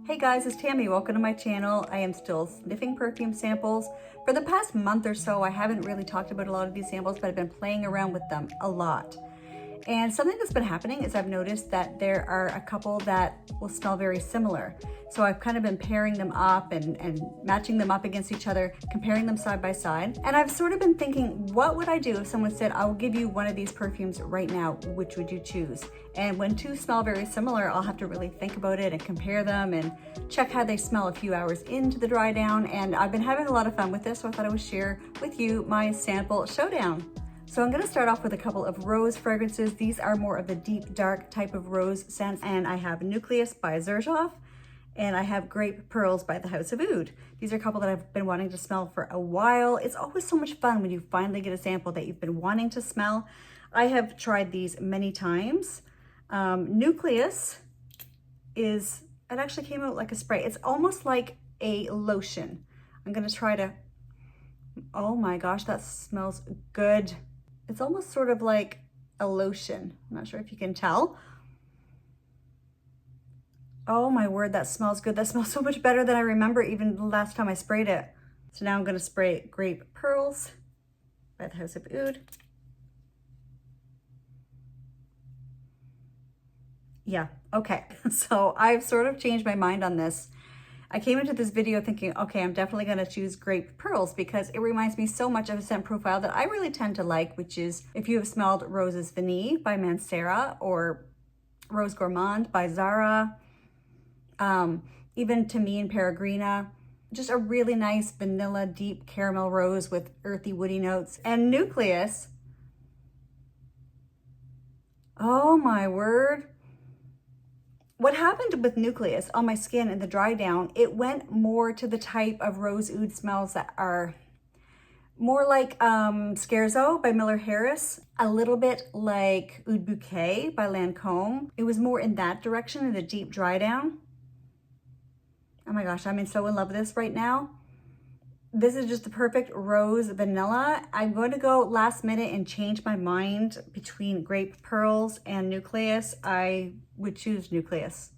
Hey guys, it's Tammy. Welcome to my channel. I am still sniffing perfume samples. For the past month or so, I haven't really talked about a lot of these samples, but I've been playing around with them a lot. And something that's been happening is I've noticed that there are a couple that will smell very similar. So I've kind of been pairing them up and matching them up against each other, comparing them side by side. And I've sort of been thinking, what would I do if someone said, I will give you one of these perfumes right now, which would you choose? And when two smell very similar, I'll have to really think about it and compare them and check how they smell a few hours into the dry down. And I've been having a lot of fun with this, so I thought I would share with you my sample showdown. So I'm gonna start off with a couple of rose fragrances. These are more of the deep, dark type of rose scents. And I have Newcleus by Xerjoff, and I have Grape Pearls by the House of Oud. These are a couple that I've been wanting to smell for a while. It's always so much fun when you finally get a sample that you've been wanting to smell. I have tried these many times. Newcleus it actually came out like a spray. It's almost like a lotion. I'm gonna try to, oh my gosh, that smells good. It's almost sort of like a lotion. I'm not sure if you can tell. Oh my word, that smells good. That smells so much better than I remember even the last time I sprayed it. So now I'm gonna spray Grape Pearls by the House of Oud. Yeah, okay. So I've sort of changed my mind on this. I came into this video thinking, okay, I'm definitely gonna choose Grape Pearls because it reminds me so much of a scent profile that I really tend to like, which is if you have smelled Roses Vanille by Mancera or Rose Gourmand by Zara, even Tammy and Peregrina, just a really nice vanilla, deep caramel rose with earthy, woody notes. And Newcleus, oh my word. What happened with Newcleus on my skin in the dry down, it went more to the type of rose oud smells that are more like Scherzo by Miller Harris, a little bit like Oud Bouquet by Lancome. It was more in that direction in the deep dry down. Oh my gosh, I'm so in love with this right now. This is just the perfect rose vanilla. I'm going to go last minute and change my mind between Grape Pearls and Newcleus. I would choose Newcleus.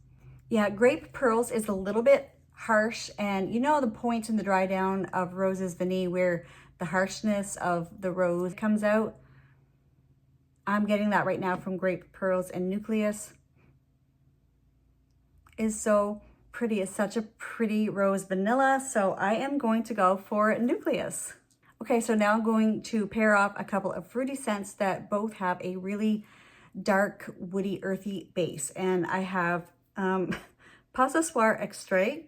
Yeah, Grape Pearls is a little bit harsh, and you know the points in the dry down of Roses Vanille where the harshness of the rose comes out? I'm getting that right now from Grape Pearls, and Newcleus is so pretty. It's such a pretty rose vanilla, so I am going to go for Newcleus. Okay, so now I'm going to pair up a couple of fruity scents that both have a really dark, woody, earthy base. And I have Soir Extrait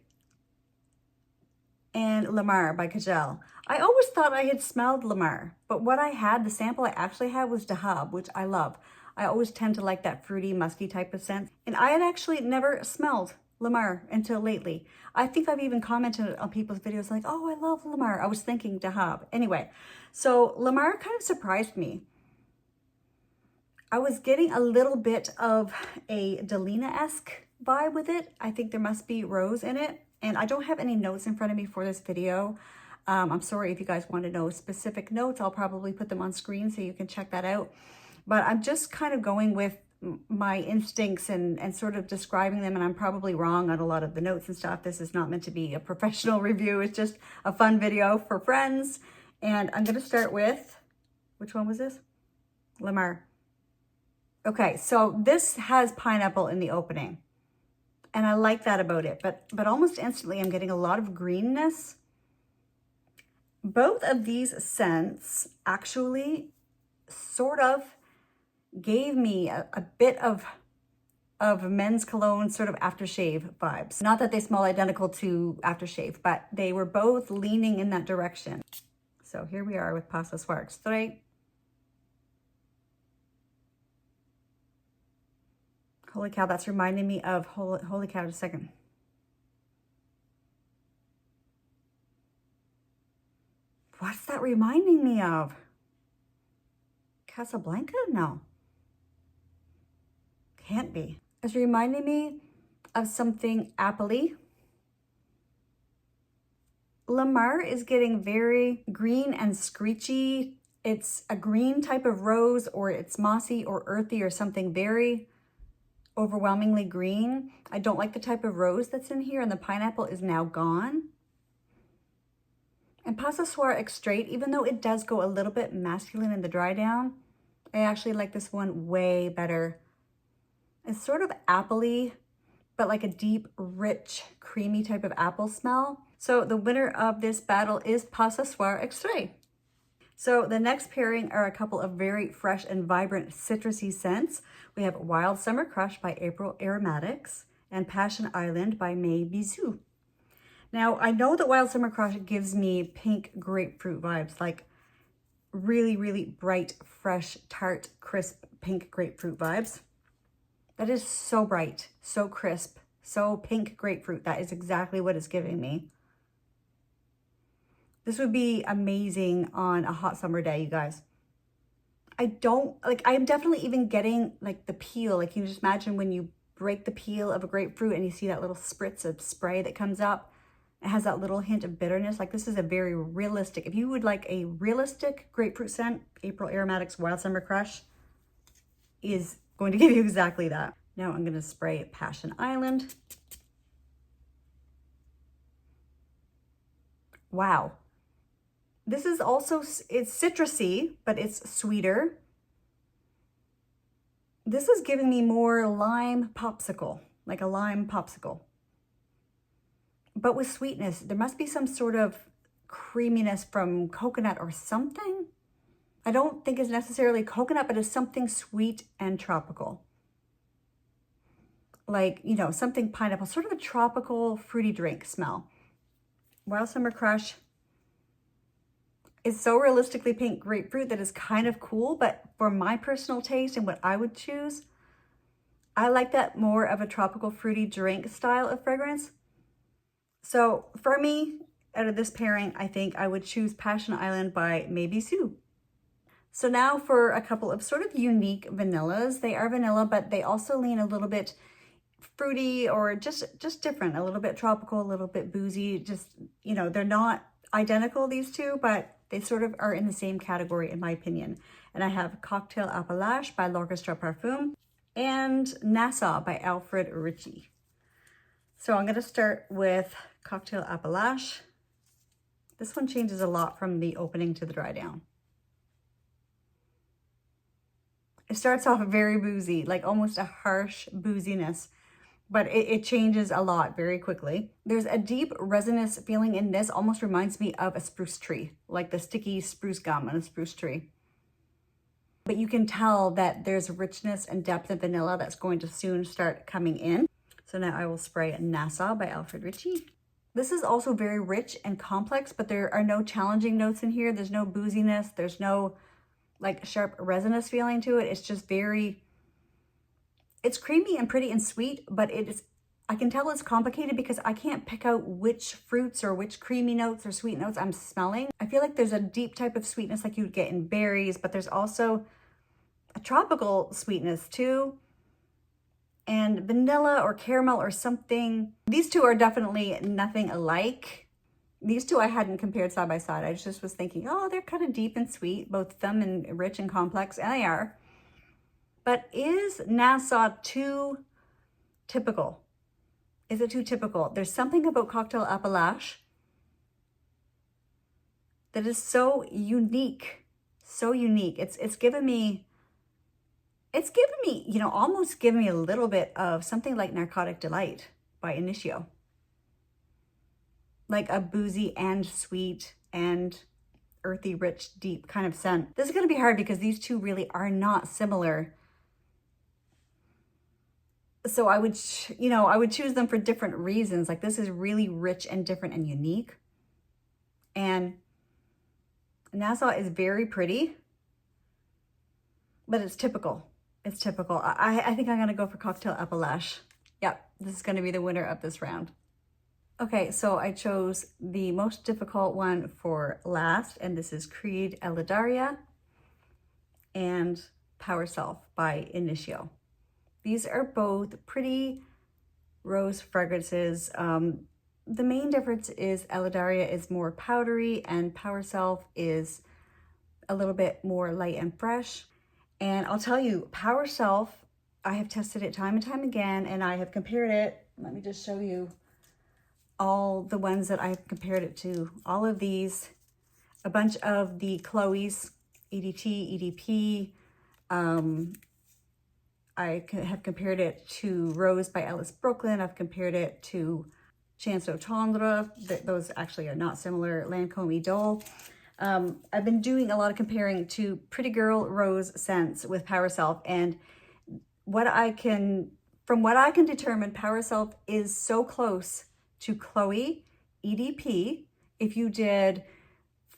and Lamar by Kajal. I always thought I had smelled Lamar, but what I had, the sample I actually had was Dahab, which I love. I always tend to like that fruity, musky type of scent. And I had actually never smelled Lamar until lately. I think I've even commented on people's videos like, oh, I love Lamar. I was thinking Dahab. Anyway, so Lamar kind of surprised me. I was getting a little bit of a Delina-esque vibe with it. I think there must be rose in it. And I don't have any notes in front of me for this video. I'm sorry if you guys want to know specific notes. I'll probably put them on screen so you can check that out. But I'm just kind of going with my instincts and sort of describing them, and I'm probably wrong on a lot of the notes and stuff. This is not meant to be a professional review. It's just a fun video for friends. And I'm going to start with, which one was this? Lamar. Okay, so this has pineapple in the opening, and I like that about it, but almost instantly I'm getting a lot of greenness. Both of these scents actually sort of gave me a bit of men's cologne sort of aftershave vibes. Not that they smell identical to aftershave, but they were both leaning in that direction. So here we are with Soir Extrait. Holy cow, that's reminding me of, holy cow, just a second. What's that reminding me of? Casablanca? No. Can't be. It's reminding me of something appley. Lamar is getting very green and screechy. It's a green type of rose, or it's mossy or earthy or something very overwhelmingly green. I don't like the type of rose that's in here, and the pineapple is now gone. And Pas ce Soir Extrait, even though it does go a little bit masculine in the dry down, I actually like this one way better. It's sort of appley, but like a deep, rich, creamy type of apple smell. So the winner of this battle is Pas ce Soir Extrait. So the next pairing are a couple of very fresh and vibrant citrusy scents. We have Wild Summer Crush by April Aromatics and Passion Island by May Bisous. Now, I know that Wild Summer Crush gives me pink grapefruit vibes, like really, really bright, fresh, tart, crisp pink grapefruit vibes. That is so bright, so crisp, so pink grapefruit. That is exactly what it's giving me. This would be amazing on a hot summer day, you guys. I'm definitely even getting like the peel. Like, you just imagine when you break the peel of a grapefruit and you see that little spritz of spray that comes up. It has that little hint of bitterness. Like, this is a very realistic, if you would like a realistic grapefruit scent, April Aromatics Wild Summer Crush is going to give you exactly that. Now I'm going to spray Passion Island. Wow. This is also, it's citrusy, but it's sweeter. This is giving me more lime popsicle, like a lime popsicle. But with sweetness, there must be some sort of creaminess from coconut or something. I don't think it's necessarily coconut, but it's something sweet and tropical. Like, you know, something pineapple, sort of a tropical fruity drink smell. Wild Summer Crush is so realistically pink grapefruit that is kind of cool, but for my personal taste and what I would choose, I like that more of a tropical fruity drink style of fragrance. So for me, out of this pairing, I think I would choose Passion Island by May Bisous. So now for a couple of sort of unique vanillas. They are vanilla, but they also lean a little bit fruity or just different, a little bit tropical, a little bit boozy. Just, you know, they're not identical, these two, but they sort of are in the same category in my opinion. And I have Cocktail Appalaches by L'Orchestre Parfum and Nassau by Alfred Ritchy. So I'm going to start with Cocktail Appalaches. This one changes a lot from the opening to the dry down. It starts off very boozy, like almost a harsh booziness, but it changes a lot very quickly. There's a deep resinous feeling in this, almost reminds me of a spruce tree, like the sticky spruce gum on a spruce tree. But you can tell that there's richness and depth of vanilla that's going to soon start coming in. So now I will spray Nassau by Alfred Ritchy. This is also very rich and complex, but there are no challenging notes in here. There's no booziness. There's no like sharp resinous feeling to it. It's just very, it's creamy and pretty and sweet, but it is, I can tell it's complicated because I can't pick out which fruits or which creamy notes or sweet notes I'm smelling. I feel like there's a deep type of sweetness like you would get in berries, but there's also a tropical sweetness too. And vanilla or caramel or something. These two are definitely nothing alike. These two I hadn't compared side by side. I just was thinking, oh, they're kind of deep and sweet, both of them, and rich and complex, and they are. But is Nassau too typical? Is it too typical? There's something about Cocktail Appalaches that is so unique, so unique. It's given me, you know, almost given me a little bit of something like Narcotic Delight by Initio. Like a boozy and sweet and earthy, rich, deep kind of scent. This is going to be hard because these two really are not similar. So I would, you know, I would choose them for different reasons. Like this is really rich and different and unique. And Nassau is very pretty, but it's typical. It's typical. I think I'm going to go for Cocktail Appalaches. Yep, this is going to be the winner of this round. Okay, so I chose the most difficult one for last, and this is Creed Eladaria and Power Self by Initio. These are both pretty rose fragrances. The main difference is Eladaria is more powdery and Power Self is a little bit more light and fresh. And I'll tell you, Power Self, I have tested it time and time again, and I have compared it. Let me just show you all the ones that I've compared it to. All of these, a bunch of the Chloe's, EDT, EDP. I have compared it to Rose by Ellis Brooklyn. I've compared it to Chance au Tendre. Those actually are not similar. Lancome Idole. I've been doing a lot of comparing to Pretty Girl Rose scents with Power Self, and from what I can determine, Power Self is so close to Chloe EDP. If you did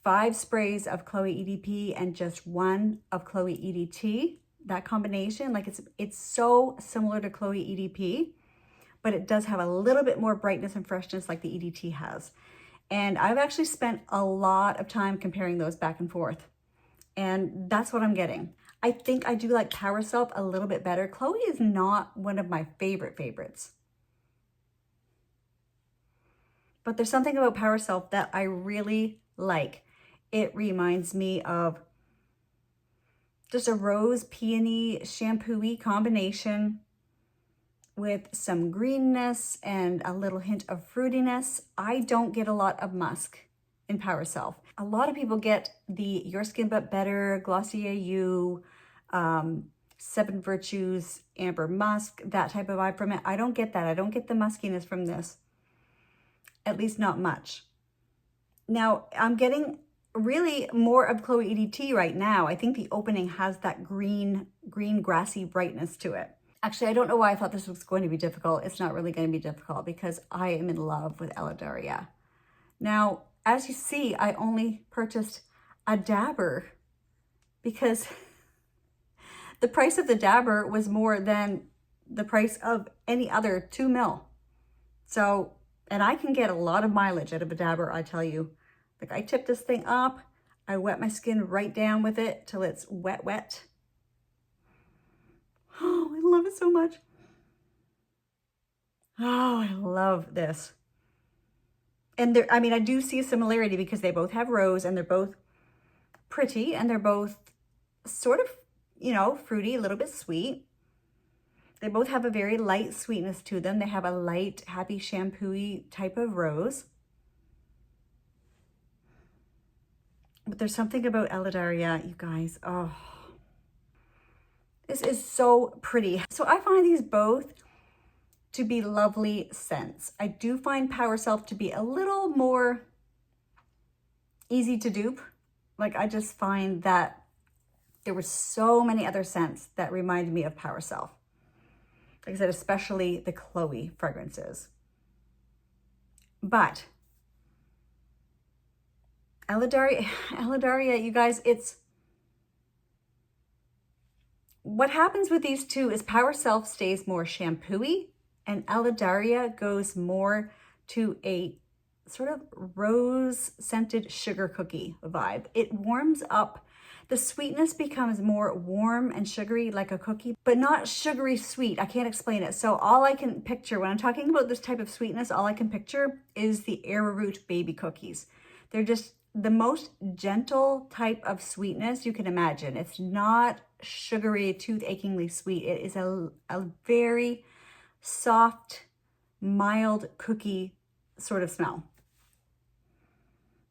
5 sprays of Chloe EDP and just 1 of Chloe EDT, that combination, like it's so similar to Chloe EDP, but it does have a little bit more brightness and freshness like the EDT has. And I've actually spent a lot of time comparing those back and forth, and that's what I'm getting. I think I do like Power Self a little bit better. Chloe is not one of my favorites. But there's something about Power Self that I really like. It reminds me of just a rose peony shampoo-y combination with some greenness and a little hint of fruitiness. I don't get a lot of musk in Power Self. A lot of people get the Your Skin But Better, Glossier You, 7 Virtues, Amber Musk, that type of vibe from it. I don't get that. I don't get the muskiness from this. At least not much. Now, I'm getting really more of Chloe EDT right now. I think the opening has that green grassy brightness to it. Actually, I don't know why I thought this was going to be difficult. It's not really going to be difficult because I am in love with Eladaria. Now, as you see, I only purchased a dabber because the price of the dabber was more than the price of any other 2 mil. So, and I can get a lot of mileage out of a dabber, I tell you. Like, I tip this thing up, I wet my skin right down with it till it's wet. Oh, I love it so much. Oh, I love this. And there, I mean, I do see a similarity because they both have rose and they're both pretty and they're both sort of, you know, fruity, a little bit sweet. They both have a very light sweetness to them. They have a light, happy shampoo-y type of rose. But there's something about Eladaria, you guys. Oh, this is so pretty. So I find these both to be lovely scents. I do find Power Self to be a little more easy to dupe. Like, I just find that there were so many other scents that reminded me of Power Self. Like I said, especially the Chloe fragrances. But Eladaria, you guys, it's what happens with these two is Power Self stays more shampoo-y and Eladaria goes more to a sort of rose scented sugar cookie vibe. It warms up. The sweetness becomes more warm and sugary like a cookie, but not sugary sweet. I can't explain it. So all I can picture when I'm talking about this type of sweetness, all I can picture is the arrowroot baby cookies. They're just the most gentle type of sweetness you can imagine. It's not sugary, tooth-achingly sweet. It is a very soft, mild cookie sort of smell.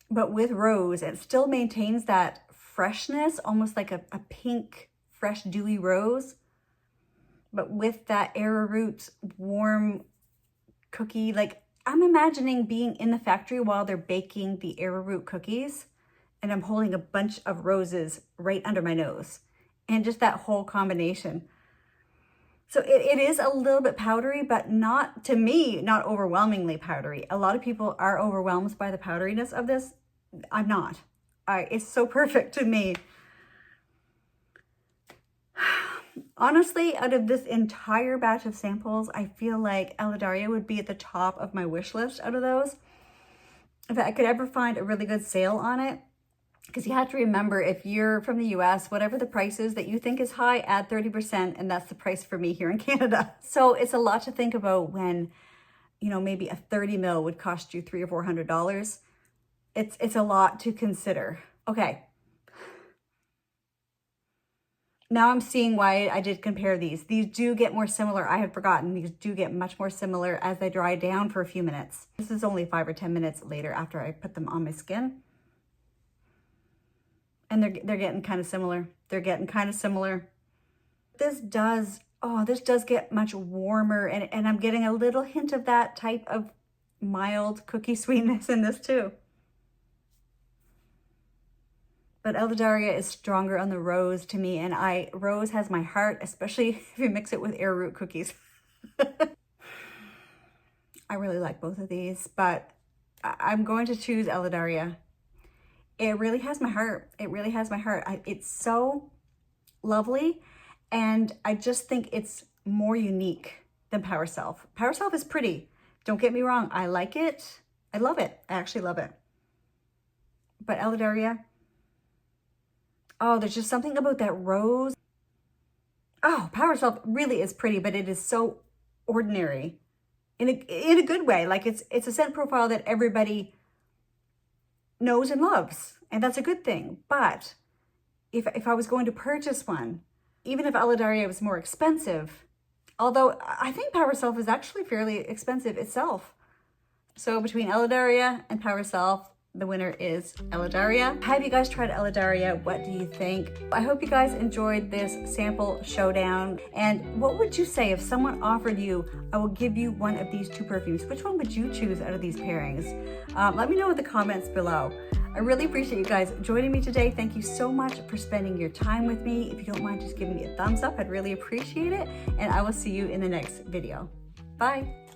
But with rose, it still maintains that freshness, almost like a pink, fresh, dewy rose. But with that arrowroot, warm cookie, like I'm imagining being in the factory while they're baking the arrowroot cookies and I'm holding a bunch of roses right under my nose and just that whole combination. So it is a little bit powdery, but not, to me, not overwhelmingly powdery. A lot of people are overwhelmed by the powderiness of this. I'm not. It's so perfect to me. Honestly, out of this entire batch of samples, I feel like Eladaria would be at the top of my wish list out of those. If I could ever find a really good sale on it, because you have to remember, if you're from the US, whatever the price is that you think is high, add 30%, and that's the price for me here in Canada. So it's a lot to think about when, you know, maybe a 30 mil would cost you $300 or $400. It's a lot to consider. Okay. Now I'm seeing why I did compare these. These do get more similar. I had forgotten. These do get much more similar as they dry down for a few minutes. This is only 5 or 10 minutes later after I put them on my skin. And they're getting kind of similar. They're getting kind of similar. This does get much warmer, and I'm getting a little hint of that type of mild cookie sweetness in this too. But Eladaria is stronger on the rose to me, and rose has my heart, especially if you mix it with arrowroot cookies. I really like both of these, but I'm going to choose Eladaria. It really has my heart. It really has my heart. It's so lovely, and I just think it's more unique than Power Self. Power Self is pretty. Don't get me wrong. I like it. I love it. I actually love it. But Eladaria, oh, there's just something about that rose. Oh, Power Self really is pretty, but it is so ordinary in a good way. Like it's a scent profile that everybody knows and loves, and that's a good thing. But if I was going to purchase one, even if Eladaria was more expensive, although I think Power Self is actually fairly expensive itself. So between Eladaria and Power Self, the winner is Eladaria. Have you guys tried Eladaria? What do you think? I hope you guys enjoyed this sample showdown. And what would you say if someone offered you, I will give you one of these 2 perfumes? Which one would you choose out of these pairings? Let me know in the comments below. I really appreciate you guys joining me today. Thank you so much for spending your time with me. If you don't mind just giving me a thumbs up, I'd really appreciate it. And I will see you in the next video. Bye.